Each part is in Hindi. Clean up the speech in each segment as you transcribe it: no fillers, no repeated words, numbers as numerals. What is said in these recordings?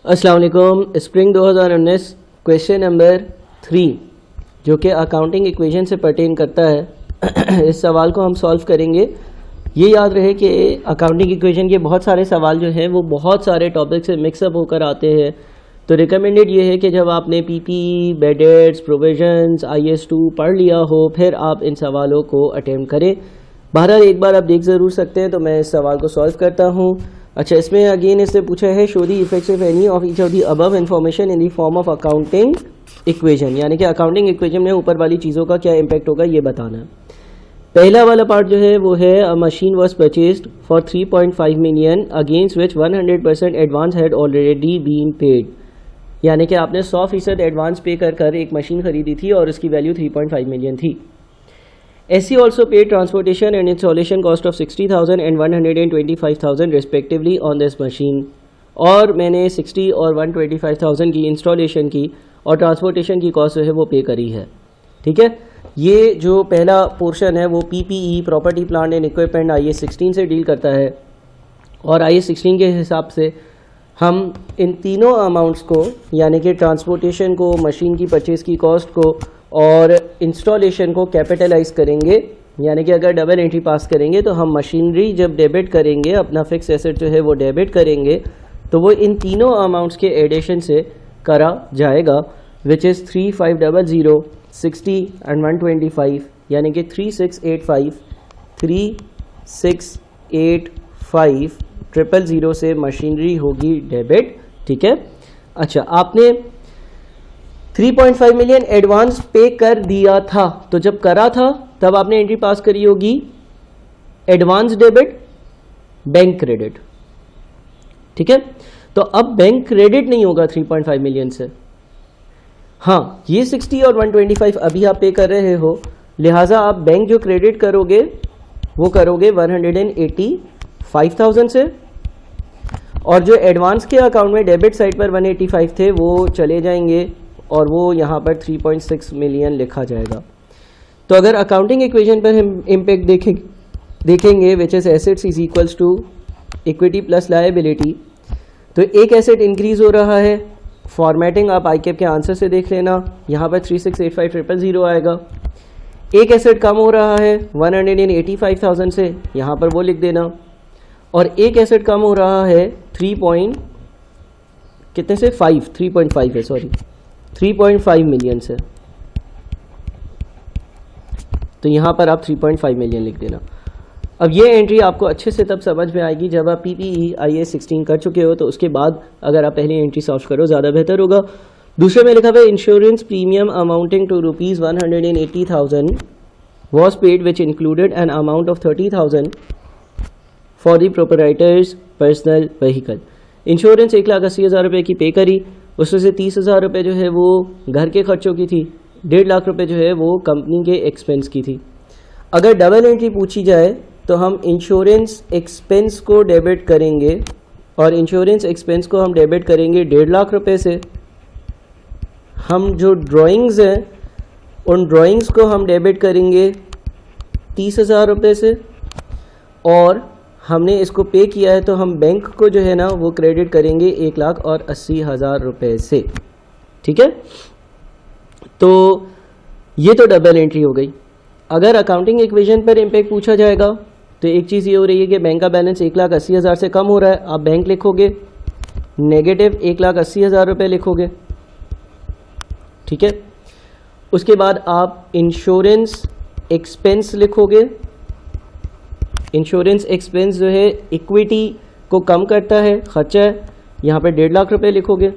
अस्सलाम वालेकुम। स्प्रिंग 2019 क्वेश्चन नंबर 3 जो कि अकाउंटिंग इक्वेशन से पर्टेन करता है इस सवाल को हम सॉल्व करेंगे। ये याद रहे कि अकाउंटिंग इक्वेशन के बहुत सारे सवाल जो हैं वो बहुत सारे टॉपिक से मिक्सअप होकर आते हैं, तो रिकमेंडेड ये है कि जब आपने PP, bad debts, provisions, IS2 पढ़ लिया हो फिर आप इन सवालों को अटेम्प्ट करें। बहरहाल एक बार आप देख ज़रूर सकते हैं, तो मैं इस सवाल को सॉल्व करता हूँ। अच्छा, इसमें अगेन इससे पूछा है show the effects of any of each of the above information in the form of accounting equation, यानी कि अकाउंटिंग इक्वेशन में ऊपर वाली चीज़ों का क्या इम्पैक्ट होगा ये बताना है। पहला वाला पार्ट जो है वो है a machine was purchased for 3.5 million against which 100% advance had already been paid, यानी कि आपने 100% एडवांस पे कर एक मशीन खरीदी थी और उसकी वैल्यू 3.5 मिलियन थी। SC also paid transportation and installation cost of 60,000 and 125,000 respectively on this machine, और मैंने 60 और 125,000 की इंस्टॉलेशन की और ट्रांसपोर्टेशन की कॉस्ट जो है वो पे करी है। ठीक है, ये जो पहला पोर्शन है वो PPE property plant and equipment IAS 16 से डील करता है, और IAS 16 के हिसाब से हम इन तीनों अमाउंट्स को यानी कि ट्रांसपोर्टेशन को, मशीन की परचेज़ की कॉस्ट को और इंस्टॉलेशन को कैपिटलाइज करेंगे, यानी कि अगर डबल एंट्री पास करेंगे तो हम मशीनरी जब डेबिट करेंगे, अपना फिक्स एसेट जो है वो डेबिट करेंगे, तो वो इन तीनों अमाउंट्स के एडिशन से करा जाएगा, विच इज़ 3500, 60 एंड 125, यानी कि 3685, 3685 000 से मशीनरी होगी डेबिट। ठीक है, अच्छा आपने 3.5 मिलियन एडवांस पे कर दिया था, तो जब करा था तब आपने एंट्री पास करी होगी एडवांस डेबिट बैंक क्रेडिट। ठीक है, तो अब बैंक क्रेडिट नहीं होगा 3.5 मिलियन से। हाँ, ये 60 और 125 अभी आप पे कर रहे हो, लिहाजा आप बैंक जो क्रेडिट करोगे वो करोगे 185,000 से, और जो एडवांस के अकाउंट में डेबिट साइड पर 185 थे वो चले जाएंगे और वो यहाँ पर 3.6 मिलियन लिखा जाएगा। तो अगर अकाउंटिंग इक्वेशन पर हम इम्पैक्ट देखेंगे which is assets is equals to equity plus liability, तो एक एसेट इंक्रीज हो रहा है, फॉर्मेटिंग आप ICAP के आंसर से देख लेना, यहाँ पर 3685,000 आएगा। एक एसेट कम हो रहा है 185,000 से, यहाँ पर वो लिख देना, और एक एसेट कम हो रहा है 3.5 मिलियन से, तो यहाँ पर आप 3.5 मिलियन लिख देना। अब ये एंट्री आपको अच्छे से तब समझ में आएगी जब आप PPE IAS 16 कर चुके हो, तो उसके बाद अगर आप पहली एंट्री सॉल्व करो ज़्यादा बेहतर होगा। दूसरे में लिखा हुआ है insurance premium amounting to ₹180,000 was paid which included an amount of 30,000 for the proprietor's personal vehicle. Insurance 1,80,000 रुपये की पे करी, उसमें से 30,000 रुपये जो है वो घर के खर्चों की थी, 1.5 लाख रुपये जो है वो कंपनी के एक्सपेंस की थी। अगर डबल एंट्री पूछी जाए तो हम इंश्योरेंस एक्सपेंस को डेबिट करेंगे, और इंश्योरेंस एक्सपेंस को हम डेबिट करेंगे 1.5 लाख रुपये से। हम जो ड्राइंग्स हैं उन ड्राइंग्स को हम डेबिट करेंगे 30,000 रुपये से, और हमने इसको पे किया है तो हम बैंक को जो है ना वो क्रेडिट करेंगे 1,80,000 रुपये से। ठीक है, तो ये तो डबल एंट्री हो गई। अगर अकाउंटिंग इक्वेशन पर इम्पैक्ट पूछा जाएगा तो एक चीज़ ये हो रही है कि बैंक का बैलेंस 1,80,000 से कम हो रहा है, आप बैंक लिखोगे नेगेटिव 1,80,000 रुपये लिखोगे। ठीक है, उसके बाद आप इंश्योरेंस एक्सपेंस लिखोगे। इंश्योरेंस एक्सपेंस जो है इक्विटी को कम करता है, खर्चा है, यहाँ पर 1.5 लाख रुपये लिखोगे,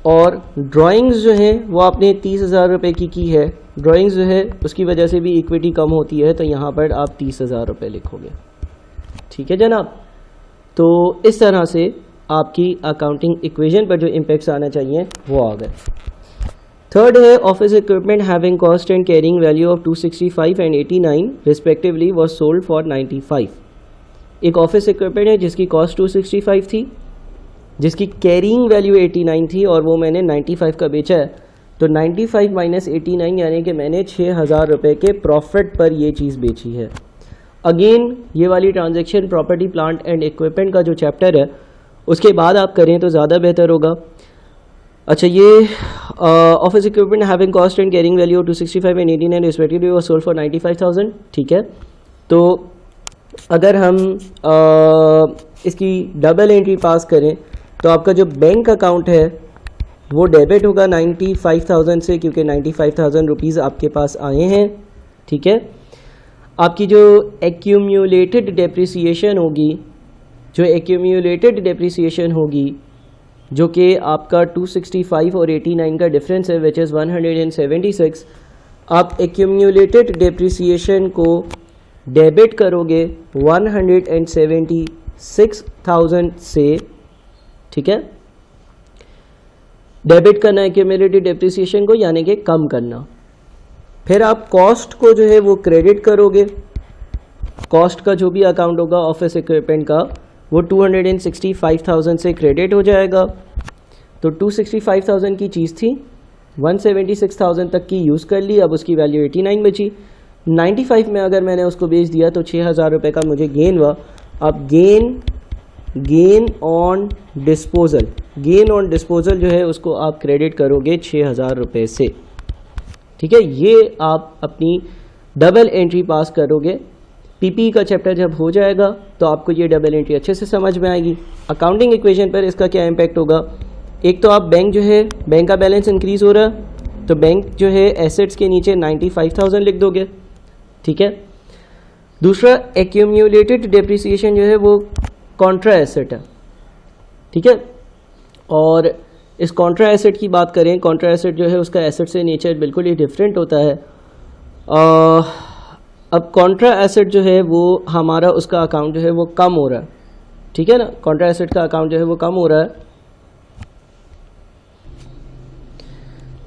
और ड्राइंग्स जो हैं वो आपने 30,000 रुपये की है, ड्राइंग्स जो है उसकी वजह से भी इक्विटी कम होती है, तो यहाँ पर आप 30,000 रुपये लिखोगे। ठीक है जनाब, तो इस तरह से आपकी अकाउंटिंग इक्वेशन पर जो इम्पैक्ट्स आना चाहिए वो आ गए। थर्ड है office equipment having cost and carrying value of 265 and 89 respectively was sold for 95। एक ऑफिस इक्विपमेंट है जिसकी कॉस्ट 265 थी, जिसकी कैरिंग वैल्यू 89 थी, और वो मैंने 95 का बेचा है, तो 95 माइनस 89 यानी कि मैंने 6,000 रुपये के प्रॉफिट पर ये चीज़ बेची है। अगेन ये वाली transaction property plant and equipment का जो चैप्टर है उसके बाद आप करें तो ज़्यादा बेहतर होगा। अच्छा, ये office equipment having cost and carrying value 265 and 89 respectively was sold for 95,000, ठीक है। तो अगर हम इसकी डबल एंट्री पास करें तो आपका जो बैंक अकाउंट है वो डेबिट होगा 95,000 से, क्योंकि 95,000 रुपीज़ आपके पास आए हैं, ठीक है। आपकी जो एक्यूमुलेटेड डेप्रिसिएशन होगी, जो कि आपका 265 और 89 का डिफरेंस है, विच इज़ 176, आप एक्यूमुलेटेड डेप्रिसिएशन को डेबिट करोगे 176,000 से, ठीक है। डेबिट करना एक्यूमुलेटेड डेप्रिसिएशन को, यानी कि कम करना। फिर आप कॉस्ट को जो है वो क्रेडिट करोगे। कॉस्ट का जो भी अकाउंट होगा ऑफिस इक्विपमेंट का, वो 265,000 से क्रेडिट हो जाएगा। तो 265,000 की चीज़ थी, 176,000 तक की यूज़ कर ली, अब उसकी वैल्यू 89 बची। 95 में अगर मैंने उसको बेच दिया तो 6,000 रुपये का मुझे गेन हुआ। अब गेन ऑन डिस्पोजल जो है उसको आप क्रेडिट करोगे 6,000 रुपये से, ठीक है। ये आप अपनी डबल एंट्री पास करोगे। पीपी का चैप्टर जब हो जाएगा तो आपको ये डबल एंट्री अच्छे से समझ में आएगी। अकाउंटिंग इक्वेशन पर इसका क्या इम्पैक्ट होगा, एक तो आप बैंक का बैलेंस इंक्रीज़ हो रहा है, तो बैंक जो है एसेट्स के नीचे 95,000 लिख दोगे, ठीक है। दूसरा, एक्यूमुलेटेड डेप्रिसिएशन जो है वो कॉन्ट्रा एसेट है, ठीक है। और इस कॉन्ट्रा एसेट की बात करें, कॉन्ट्रा एसेट जो है उसका एसेट से नेचर बिल्कुल ही डिफरेंट होता है। अब कॉन्ट्रा एसेट जो है वो हमारा, उसका अकाउंट जो है वो कम हो रहा है, ठीक है ना। कॉन्ट्रा एसेट का अकाउंट जो है वो कम हो रहा है,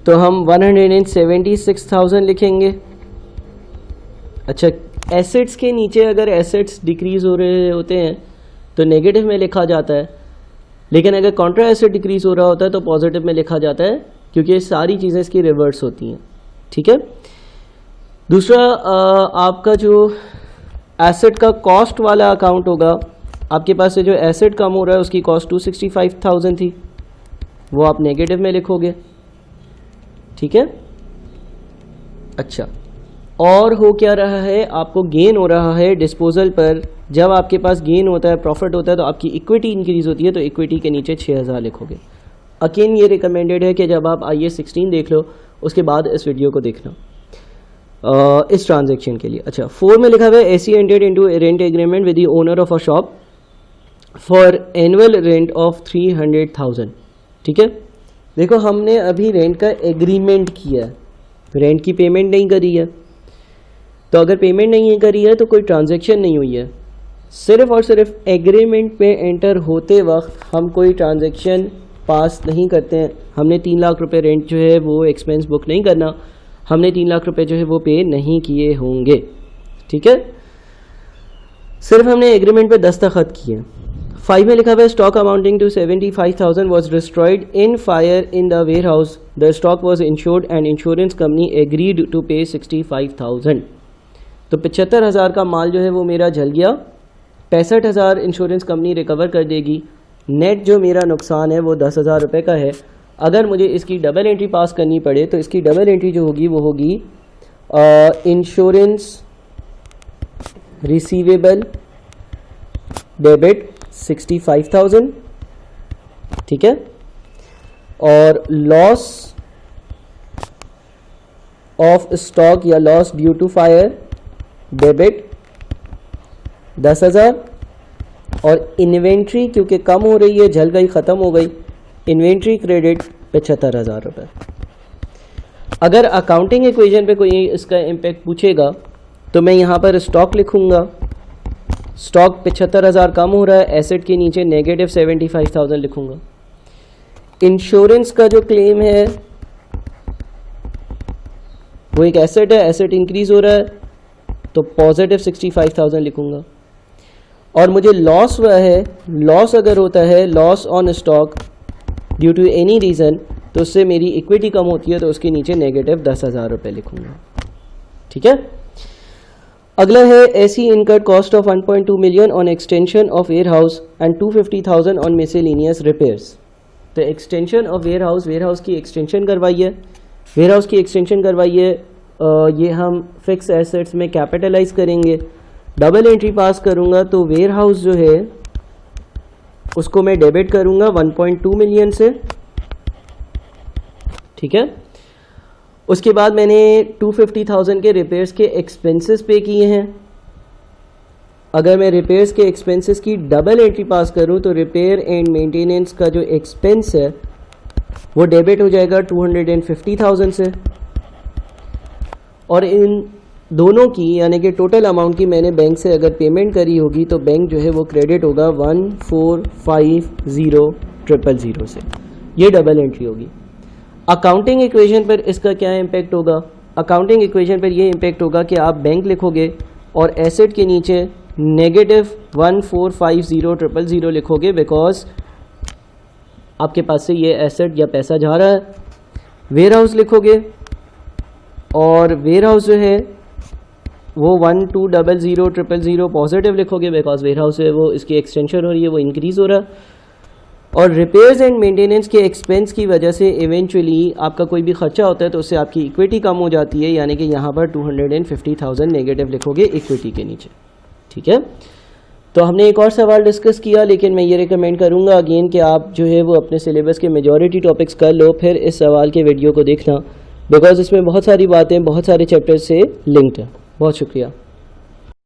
तो हम 176,000 लिखेंगे। अच्छा, एसेट्स के नीचे अगर एसेट्स डिक्रीज़ हो रहे होते हैं तो नेगेटिव में लिखा जाता है, लेकिन अगर कॉन्ट्रा एसेट डिक्रीज़ हो रहा होता है तो पॉजिटिव में लिखा जाता है, क्योंकि ये सारी चीज़ें इसकी रिवर्स होती हैं, ठीक है। दूसरा, आपका जो एसेट का कॉस्ट वाला अकाउंट होगा, आपके पास से जो एसेट कम हो रहा है उसकी कॉस्ट 265,000 थी, वो आप नेगेटिव में लिखोगे, ठीक है। अच्छा, और हो क्या रहा है, आपको गेन हो रहा है डिस्पोजल पर। जब आपके पास गेन होता है, प्रॉफिट होता है, तो आपकी इक्विटी इंक्रीज़ होती है, तो इक्विटी के नीचे 6,000 लिखोगे। अगेन ये रिकमेंडेड है कि जब आप IAS 16 देख लो उसके बाद इस वीडियो को देखना इस ट्रांजेक्शन के लिए। अच्छा, 4 में लिखा हुआ है AC entered into rent agreement with the owner of a shop for annual rent of 300,000, ठीक है। देखो, हमने अभी रेंट का एग्रीमेंट किया है, रेंट की पेमेंट नहीं करी है। तो अगर पेमेंट नहीं करी है तो कोई ट्रांजैक्शन नहीं हुई है। सिर्फ और सिर्फ एग्रीमेंट पे एंटर होते वक्त हम कोई ट्रांजैक्शन पास नहीं करते हैं। हमने 3 लाख रुपए रेंट जो है वो एक्सपेंस बुक नहीं करना, हमने 3 लाख रुपए जो है वो पे नहीं किए होंगे, ठीक है। सिर्फ हमने एग्रीमेंट पे दस्तखत किए। 5 में लिखा हुआ है stock amounting to 75,000 was destroyed in fire in the warehouse. The stock was insured and insurance company agreed to pay 65,000. तो 75,000 का माल जो है वो मेरा जल गया, 65,000 इंश्योरेंस कंपनी रिकवर कर देगी। नेट जो मेरा नुकसान है वो 10,000 रुपये का है। अगर मुझे इसकी डबल एंट्री पास करनी पड़े तो इसकी डबल एंट्री जो होगी वो होगी इंश्योरेंस रिसीवेबल डेबिट 65,000, ठीक है। और लॉस ऑफ स्टॉक या loss due to fire debit 10,000। और इन्वेंट्री क्योंकि कम हो रही है, जल गई, ख़त्म हो गई, इन्वेंट्री क्रेडिट 75,000 रुपये। अगर अकाउंटिंग इक्वेशन पे कोई इसका इम्पेक्ट पूछेगा तो मैं यहाँ पर स्टॉक लिखूँगा। स्टॉक 75,000 कम हो रहा है, एसेट के नीचे नेगेटिव 75,000 लिखूँगा। इंश्योरेंस का जो क्लेम है वो एक एसेट है, एसेट इंक्रीज़ हो रहा है तो पॉजिटिव 65,000 लिखूँगा। और मुझे लॉस हुआ है, लॉस अगर होता है loss on stock due to any reason, तो उससे मेरी इक्विटी कम होती है तो उसके नीचे नेगेटिव 10,000 रुपये लिखूँगा, ठीक है। अगला है AC incurred cost of 1.2 million on extension of warehouse and 250,000 on miscellaneous repairs. तो एक्सटेंशन ऑफ वेयर हाउस की एक्सटेंशन करवाई है, वेयर हाउस की एक्सटेंशन करवाई है, ये हम फिक्स एसेट्स में कैपिटलाइज करेंगे। डबल एंट्री पास करूँगा तो वेयर हाउस जो है उसको मैं डेबिट करूँगा 1.2 मिलियन से, ठीक है। उसके बाद मैंने 250,000 के रिपेयर्स के एक्सपेंसेस पे किए हैं। अगर मैं रिपेयर्स के एक्सपेंसेस की डबल एंट्री पास करूं तो रिपेयर एंड मेंटेनेंस का जो एक्सपेंस है वो डेबिट हो जाएगा 250,000 से, और इन दोनों की यानी कि टोटल अमाउंट की मैंने बैंक से अगर पेमेंट करी होगी तो बैंक जो है वो क्रेडिट होगा 1450000 से। ये डबल एंट्री होगी। अकाउंटिंग इक्वेशन पर इसका क्या इम्पेक्ट होगा? अकाउंटिंग इक्वेशन पर ये इम्पेक्ट होगा कि आप बैंक लिखोगे और एसेट के नीचे -1450000 लिखोगे, बिकॉज आपके पास से ये एसेट या पैसा जा रहा है। वेयर हाउस लिखोगे और वेयर हाउस जो है वो 1200000 पॉजिटिव लिखोगे, बिकॉज वेयर हाउस है वो इसकी एक्सटेंशन हो रही है, वो इंक्रीज़ हो रहा है। और रिपेयर्स एंड मेंटेनेंस के एक्सपेंस की वजह से इवेंचुअली आपका कोई भी खर्चा होता है तो उससे आपकी इक्विटी कम हो जाती है, यानी कि यहाँ पर 250,000 नेगेटिव लिखोगे इक्विटी के नीचे, ठीक है। तो हमने एक और सवाल डिस्कस किया, लेकिन मैं ये रिकमेंड करूँगा अगेन कि आप जो है वो अपने सिलेबस के मेजॉरिटी टॉपिक्स कर लो, फिर इस सवाल के वीडियो को देखना, बिकॉज इसमें बहुत सारी बातें बहुत सारे चैप्टर्स से लिंक्ड है। बहुत शुक्रिया।